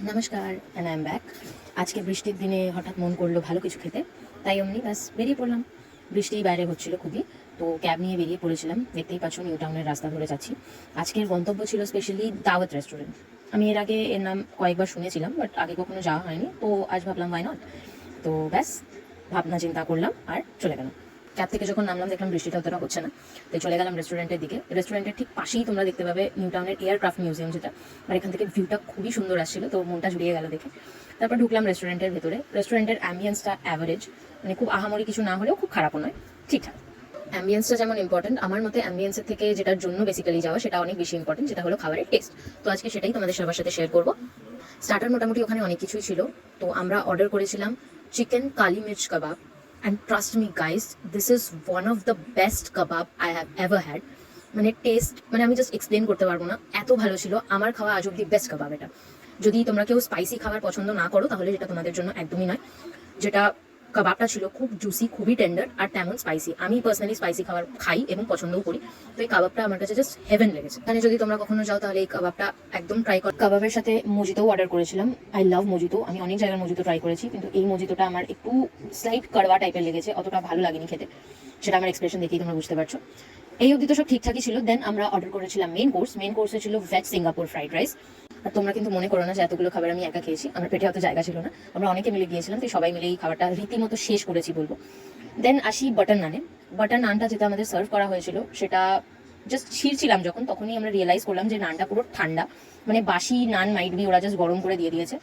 নমস্কার, and I am back. আজকে বৃষ্টির দিনে হঠাৎ মন করলো ভালো কিছু খেতে, তাই অমনি ব্যাস বেরিয়ে পড়লাম। বৃষ্টি বাইরে হচ্ছিল খুবই, তো ক্যাব নিয়ে বেরিয়ে পড়েছিলাম। দেখতেই পাচ্ছ নিউ টাউনের রাস্তা ধরে যাচ্ছি। আজকের গন্তব্য ছিল স্পেশালি দাওয়াত রেস্টুরেন্ট। আমি এর আগে এর নাম কয়েকবার শুনেছিলাম, বাট আগে কখনো যাওয়া হয়নি, তো আজ ভাবলাম ওয়াই নট। তো ব্যাস ভাবনা চিন্তা করলাম আর চলে গেলাম। ক্যাব থেকে যখন নামলাম দেখলাম বৃষ্টিটা অতটা হচ্ছে না, তাই চলে গেলাম রেস্টুরেন্টের দিকে। রেস্টুরেন্টের ঠিক পাশেই তোমরা দেখতে পাবে নিউ টাউনের এয়ারক্রাফট মিউজিয়াম, যেটা আর এখান থেকে ভিউটা খুবই সুন্দর আসছিল, তো মনটা জুড়িয়ে গেল দেখে। তারপর ঢুকলাম রেস্টুরেন্টের ভেতরে। রেস্টুরেন্টের অ্যাম্বিয়েন্সটা অ্যাভারেজ, মানে খুব আহামরি কিছু না হলেও খুব খারাপও নয়, ঠিকঠাক। অ্যাম্বিয়েন্সটা যেমন ইম্পর্টেন্ট, আমার মতে অ্যাম্বিয়েন্সের থেকে যেটার জন্য বেসিক্যালি যাওয়া সেটা অনেক বেশি ইম্পর্টেন্ট, যেটা হলো খাবারের টেস্ট। তো আজকে সেটাই তোমাদের সবার সাথে শেয়ার করবো। স্টার্টার মোটামুটি ওখানে অনেক কিছুই ছিল, তো আমরা অর্ডার করেছিলাম chicken kali mirch kebab. And trust me guys, this is one of the best kebab I have ever had. মানে টেস্ট, মানে আমি জাস্ট এক্সপ্লেন করতে পারবো না, এত ভালো ছিল। আমার খাওয়া আজ অব্দি বেস্ট কাবাব এটা। যদি তোমরা কেউ স্পাইসি খাবার পছন্দ না করো তাহলে এটা তোমাদের জন্য একদমই নয়। যেটা কাবাবটা ছিল খুব জুসি, খুবই টেন্ডার, আর তেমন স্পাইসি। আমি পার্সোনালি স্পাইসি খাবার খাই এবং পছন্দও করি, তো এই কাবাবটা আমার কাছে জাস্ট হেভেন লেগেছে। এখানে যদি তোমরা কখনো যাও তাহলে এই কাবাবটা একদম ট্রাই করো। কাবাবের সাথে মজিতো অর্ডার করেছিলাম। আই লাভ মজিতো, আমি অনেক জায়গার মজিতো ট্রাই করেছি, কিন্তু এই মজিতোটা আমার একটু স্লাইট কড়বা টাইপের লেগেছে, অতটা ভালো লাগেনি খেতে। সেটা আমার এক্সপ্রেশন দেখেই তোমরা বুঝতে পারছো। এই অবধি তো সব ঠিকঠাকই ছিল। দেন আমরা অর্ডার করেছিলাম মেন কোর্স। মেন কোর্সে ছিল ভেজ সিঙ্গাপুর ফ্রাইড রাইস। আর তোমরা কিন্তু মনে করো না যে এতগুলো খাবার আমি একা খেয়েছি, আমার পেটে অত জায়গা ছিল না। আমরা অনেকে মিলে গিয়েছিলাম, তো সবাই মিলে এই খাবারটা রীতিমতো শেষ করেছি বলবো। দেন আসি বাটার নানে। বাটার নানটা যেটা আমাদের সার্ভ করা হয়েছিল সেটা জাস্ট ছিঁড়ছিলাম যখন, তখনই আমরা রিয়েলাইজ করলাম যে নানটা পুরো ঠান্ডা। মানে বাসি নান মাইট বি, ওরা জাস্ট গরম করে দিয়ে দিয়েছে।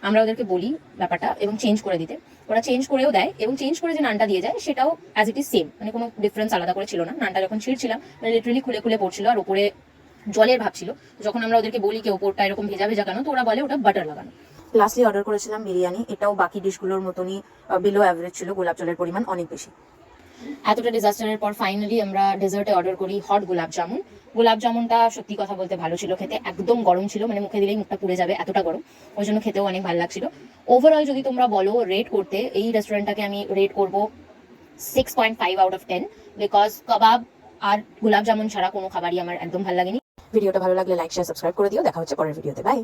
আমরা ওদেরকে বলি ব্যাপারটা এবং চেঞ্জ করে দিতে, ওরা চেঞ্জ করেও দেয়, এবং চেঞ্জ করে যে নানটা দিয়ে যায় সেটাও অ্যাজ ইট ইজ সেম, মানে কোনো ডিফারেন্স আলাদা করে ছিল না। নানটা যখন ছিঁড়ছিলাম মানে লিটারেলি খুলে খুলে পড়ছিল, আর উপরে জলের ভাব ছিল। যখন আমরা ওদেরকে বলি কি ওপরটা এরকম ভেজা ভেজা কেন, তো ওরা বলে ওটা বাটার লাগানো। লাস্টলি অর্ডার করেছিলাম বিরিয়ানি। এটাও বাকি ডিশগুলোর মতনই বিলো অ্যাভারেজ ছিল, গোলাপ জলের পরিমাণ অনেক বেশি। এতটা ডিজাস্টারের পর ফাইনালি আমরা ডেজার্টে অর্ডার করি হট গোলাপ জামুন। গোলাপ জামুনটা সত্যি কথা বলতে ভালো ছিল খেতে, একদম গরম ছিল, মানে মুখে দিলেই মুখটা পুড়ে যাবে এতটা গরম, ওই জন্য খেতেও অনেক ভালো লাগছিল। ওভারঅল যদি তোমরা বলো রেট করতে, এই রেস্টুরেন্টটাকে আমি রেট করবো 6.5 আউট অফ 10, বিকজ কাবাব আর গোলাপ জামুন ছাড়া কোনো খাবারই আমার একদম ভালো লাগেনি। ভিডিওটা ভালো লাগলে লাইক শেয়ার সাবস্ক্রাইব করে দিও। দেখা হচ্ছে পরের ভিডিওতে, বাই।